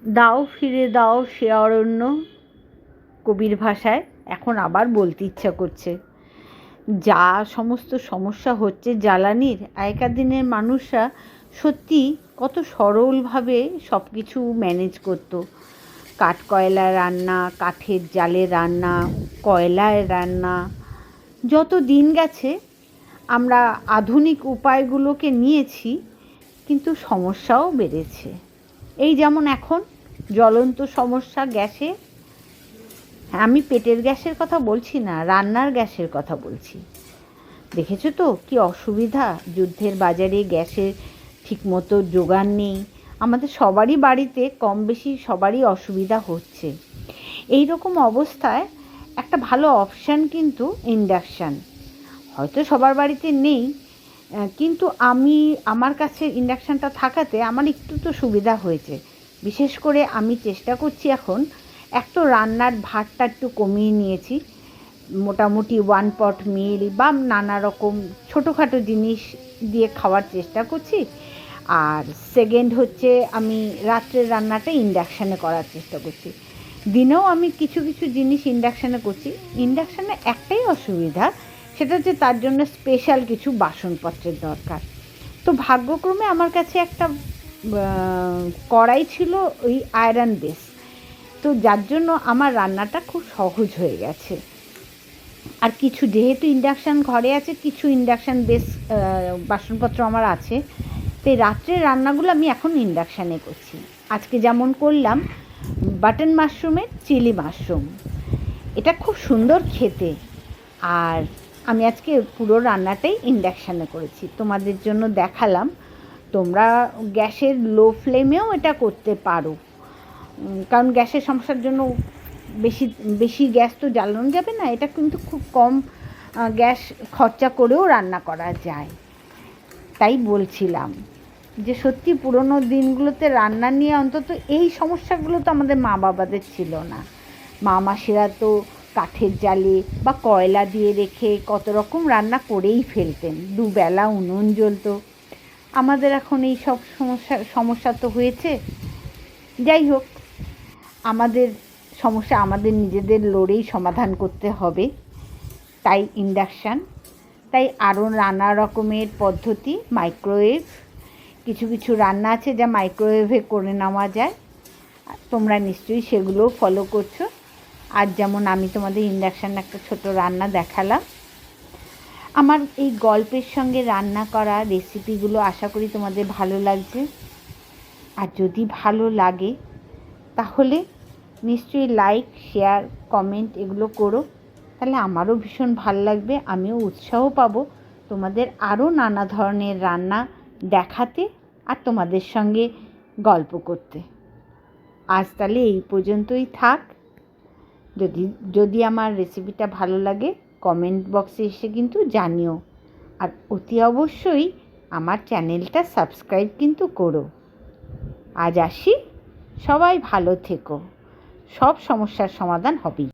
দাও ফিরে দাও সে অরণ্য, কবির ভাষায় এখন আবার বলতে ইচ্ছা করছে। যা সমস্ত সমস্যা হচ্ছে জ্বালানির, আগেকার দিনের মানুষরা সত্যি কত সরলভাবে সব কিছু ম্যানেজ করতো। কাঠ কয়লায় রান্না, কাঠের জালে রান্না, কয়লায় রান্না। যত দিন গেছে আমরা আধুনিক উপায়গুলোকে নিয়েছি, কিন্তু সমস্যাও বেড়েছে। এই যেমন এখন জ্বলন্ত সমস্যা গ্যাসে। আমি পেটের গ্যাসের কথা বলছি না, রান্নার গ্যাসের কথা বলছি। দেখেছো তো কি অসুবিধা, যুদ্ধের বাজারে গ্যাসের ঠিকমতো জোগান নেই। আমাদের সবারই বাড়িতে কম বেশি সবারই অসুবিধা হচ্ছে। এই রকম অবস্থায় একটা ভালো অপশান কিন্তু ইন্ডাকশান। হয়তো সবার বাড়িতে নেই, কিন্তু আমার কাছে ইন্ডাকশানটা থাকাতে আমার একটু তো সুবিধা হয়েছে। বিশেষ করে আমি চেষ্টা করছি এখন একটু রান্নার ভারটা একটু কমিয়ে নিয়েছি। মোটামুটি 1 পট মিল বা নানা রকম ছোটোখাটো জিনিস দিয়ে খাওয়ার চেষ্টা করছি। আর সেকেন্ড হচ্ছে আমি রাত্রের রান্নাটা ইন্ডাকশানে করার চেষ্টা করছি। দিনেও আমি কিছু কিছু জিনিস ইন্ডাকশানে করছি। ইন্ডাকশানে একটাই অসুবিধা, সেটা হচ্ছে তার জন্য স্পেশাল কিছু বাসনপত্রের দরকার। তো ভাগ্যক্রমে আমার কাছে একটা কড়াই ছিল, ওই আয়রন বেস। তো যার জন্য আমার রান্নাটা খুব সহজ হয়ে গেছে। আর কিছু যেহেতু ইন্ডাকশান ঘরে আছে, কিছু ইন্ডাকশান বেস বাসনপত্র আমার আছে, তাই রাত্রের রান্নাগুলো আমি এখন ইন্ডাকশানে করছি। আজকে যেমন করলাম বাটন মাশরুমের চিলি মাশরুম, এটা খুব সুন্দর খেতে। আর আমি আজকে পুরো রান্নাটাই ইন্ডাকশানে করেছি, তোমাদের জন্য দেখালাম। তোমরা গ্যাসের লো ফ্লেমেও এটা করতে পারো, কারণ গ্যাসের সমস্যার জন্য বেশি বেশি গ্যাস তো জ্বালানো যাবে না। এটা কিন্তু খুব কম গ্যাস খরচা করেও রান্না করা যায়। তাই বলছিলাম যে সত্যি পুরোনো দিনগুলোতে রান্না নিয়ে অন্তত এই সমস্যাগুলো তো আমাদের মা বাবাদের ছিল না। মা মাসিরা তো কাঠের জালে বা কয়লা দিয়ে রেখে কত রকম রান্না করেই ফেলতেন, দুবেলা উনুন জ্বলতো। আমাদের এখন এই সব সমস্যা তো হয়েছে। যাই হোক, আমাদের সমস্যা আমাদের নিজেদের লড়েই সমাধান করতে হবে। তাই ইন্ডাকশান, তাই আরও নানা রকমের পদ্ধতি, মাইক্রোওয়েভ, কিছু কিছু রান্না আছে যা মাইক্রোওয়েভে করে নেওয়া যায়। তোমরা নিশ্চয়ই সেগুলোও ফলো করছো। আর যেমন আমি তোমাদের ইন্ডাকশান একটা ছোট রান্না দেখালাম। আমার এই গল্পের সঙ্গে রান্না করা রেসিপিগুলো আশা করি তোমাদের ভালো লাগছে। আর যদি ভালো লাগে তাহলে নিশ্চয়ই লাইক, শেয়ার, কমেন্ট এগুলো করো, তাহলে আমারও ভীষণ ভালো লাগবে। আমিও উৎসাহ পাবো তোমাদের আরও নানা ধরনের রান্না দেখাতে আর তোমাদের সঙ্গে গল্প করতে। আজ তাহলে এই পর্যন্তই থাক। যদি আমার রেসিপিটা ভালো লাগে কমেন্ট বক্সে এসে কিন্তু জানিও। আর অতি অবশ্যই আমার চ্যানেলটা সাবস্ক্রাইব কিন্তু করো। আজ আসি, সবাই ভালো থেকো, সব সমস্যার সমাধান হবেই।